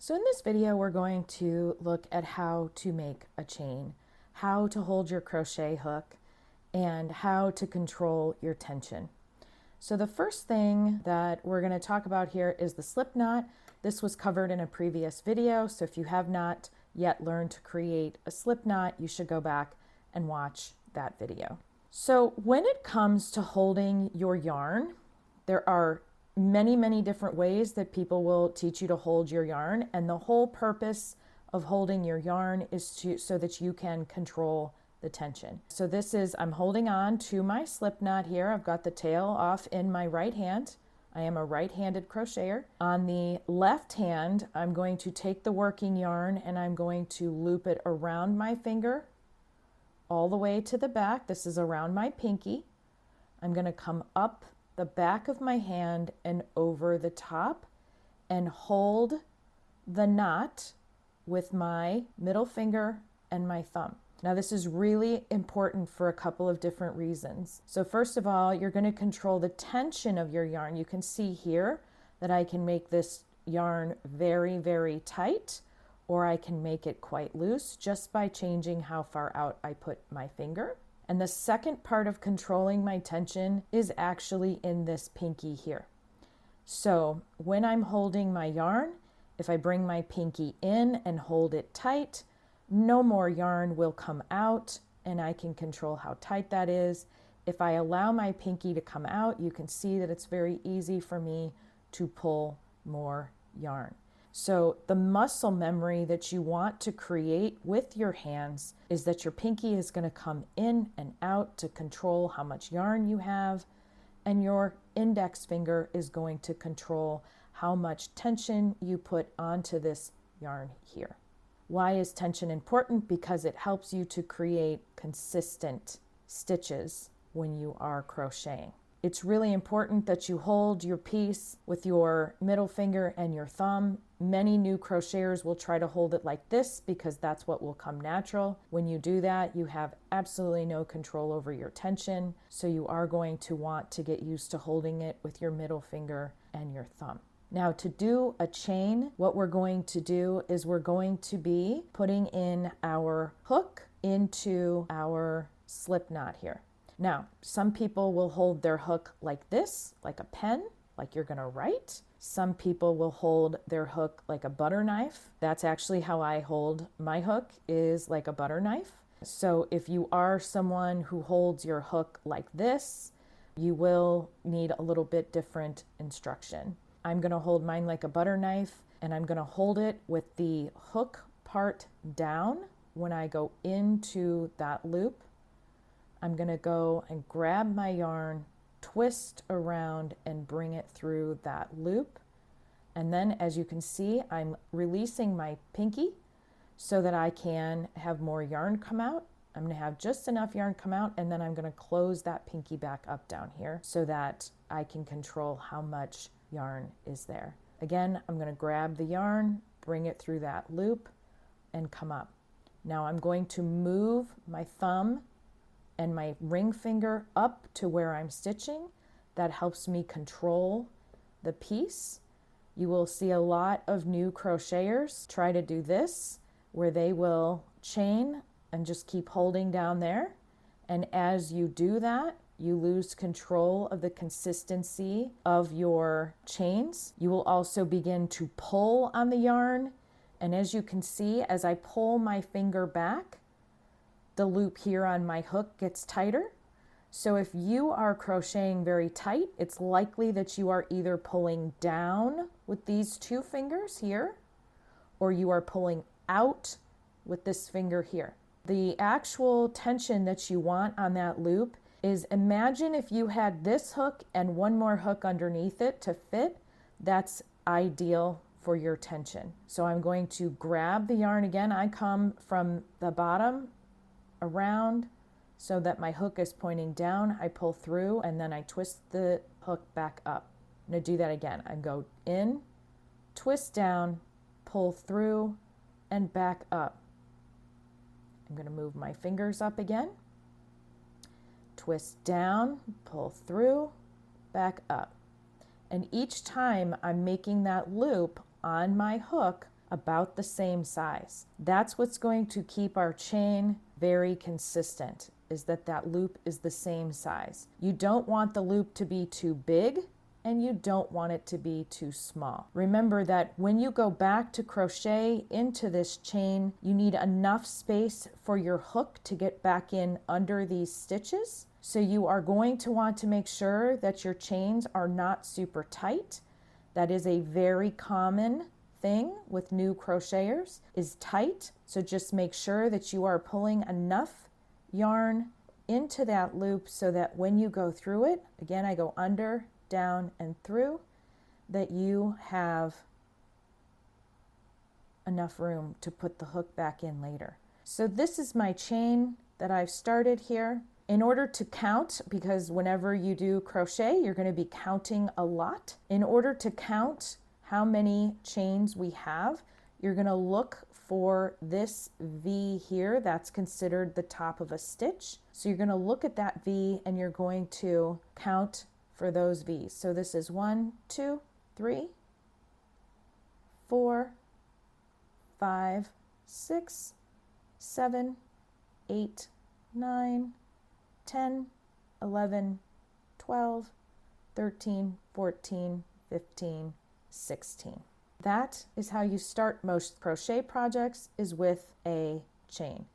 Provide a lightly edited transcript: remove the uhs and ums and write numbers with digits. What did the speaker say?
So in this video, we're going to look at how to make a chain, how to hold your crochet hook, and how to control your tension. So the first thing that we're going to talk about here is the slip knot. This was covered in a previous video, so if you have not yet learned to create a slip knot, you should go back and watch that video. So when it comes to holding your yarn, there are many different ways that people will teach you to hold your yarn, and the whole purpose of holding your yarn is so that you can control the tension. So this is, I'm holding on to my slip knot here. I've got the tail off in my right hand. I am a right-handed crocheter. On the left hand, I'm going to take the working yarn and I'm going to loop it around my finger all the way to the back. This is around my pinky. I'm going to come up the back of my hand and over the top and hold the knot with my middle finger and my thumb. Now this is really important for a couple of different reasons. So first of all, you're going to control the tension of your yarn. You can see here that I can make this yarn very tight, or I can make it quite loose just by changing how far out I put my finger. And the second part of controlling my tension is actually in this pinky here. So when I'm holding my yarn, if I bring my pinky in and hold it tight, no more yarn will come out and I can control how tight that is. If I allow my pinky to come out, you can see that it's very easy for me to pull more yarn. So the muscle memory that you want to create with your hands is that your pinky is going to come in and out to control how much yarn you have, and your index finger is going to control how much tension you put onto this yarn here. Why is tension important? Because it helps you to create consistent stitches when you are crocheting. It's really important that you hold your piece with your middle finger and your thumb. Many new crocheters will try to hold it like this because that's what will come natural. When you do that, you have absolutely no control over your tension. So you are going to want to get used to holding it with your middle finger and your thumb. Now to do a chain, what we're going to do is we're going to be putting in our hook into our slip knot here. Now, some people will hold their hook like this, like a pen, like you're going to write. Some people will hold their hook like a butter knife. That's actually how I hold my hook, is like a butter knife. So if you are someone who holds your hook like this, you will need a little bit different instruction. I'm going to hold mine like a butter knife, and I'm going to hold it with the hook part down. When I go into that loop, I'm going to go and grab my yarn, twist around and bring it through that loop. And then as you can see, I'm releasing my pinky so that I can have more yarn come out. I'm going to have just enough yarn come out, and then I'm going to close that pinky back up down here so that I can control how much yarn is there. Again, I'm going to grab the yarn, bring it through that loop, and come up. Now I'm going to move my thumb and my ring finger up to where I'm stitching. That helps me control the piece. You will see a lot of new crocheters try to do this, where they will chain and just keep holding down there. And as you do that, you lose control of the consistency of your chains. You will also begin to pull on the yarn. And as you can see, as I pull my finger back, the loop here on my hook gets tighter. So if you are crocheting very tight, it's likely that you are either pulling down with these two fingers here, or you are pulling out with this finger here. The actual tension that you want on that loop is, imagine if you had this hook and one more hook underneath it to fit. That's ideal for your tension. So I'm going to grab the yarn again. I come from the bottom around so that my hook is pointing down. I pull through and then I twist the hook back up. I'm going to do that again. I go in, twist down, pull through, and back up. I'm going to move my fingers up again, twist down, pull through, back up. And each time I'm making that loop on my hook, about the same size. That's what's going to keep our chain very consistent, is that that loop is the same size. You don't want the loop to be too big and you don't want it to be too small. Remember that when you go back to crochet into this chain, you need enough space for your hook to get back in under these stitches. So you are going to want to make sure that your chains are not super tight. That is a very common thing with new crocheters, is tight. So just make sure that you are pulling enough yarn into that loop so that when you go through it, again, I go under, down, and through, that you have enough room to put the hook back in later. So this is my chain that I've started here. In order to count, because whenever you do crochet, you're going to be counting a lot. In order to count how many chains we have, you're going to look for this V here. That's considered the top of a stitch. So you're going to look at that V and you're going to count for those V's. So this is 1, 2, 3, 4, 5, 6, 7, 8, 9, 10, 11, 12, 13, 14, 15, 16. That is how you start most crochet projects, is with a chain.